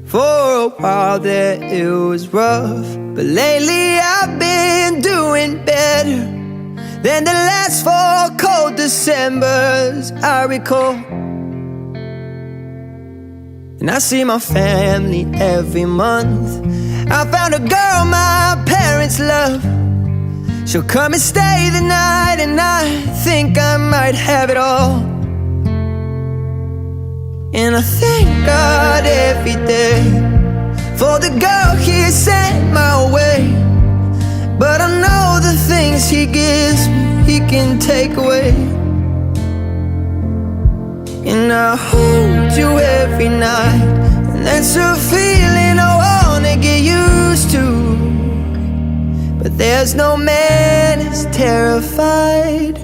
For a while there it was rough, but lately I've been doing better than the last 4 cold Decembers I recall. And I see my family every month. I found a girl my parents love. She'll come and stay the night, and I think I might have it all. And I thank God every day for the girl He sent my way. But I know the things He gives me, He can take away. And I hold you every night, and that's a feeling I wanna get used to. But there's no man as terrified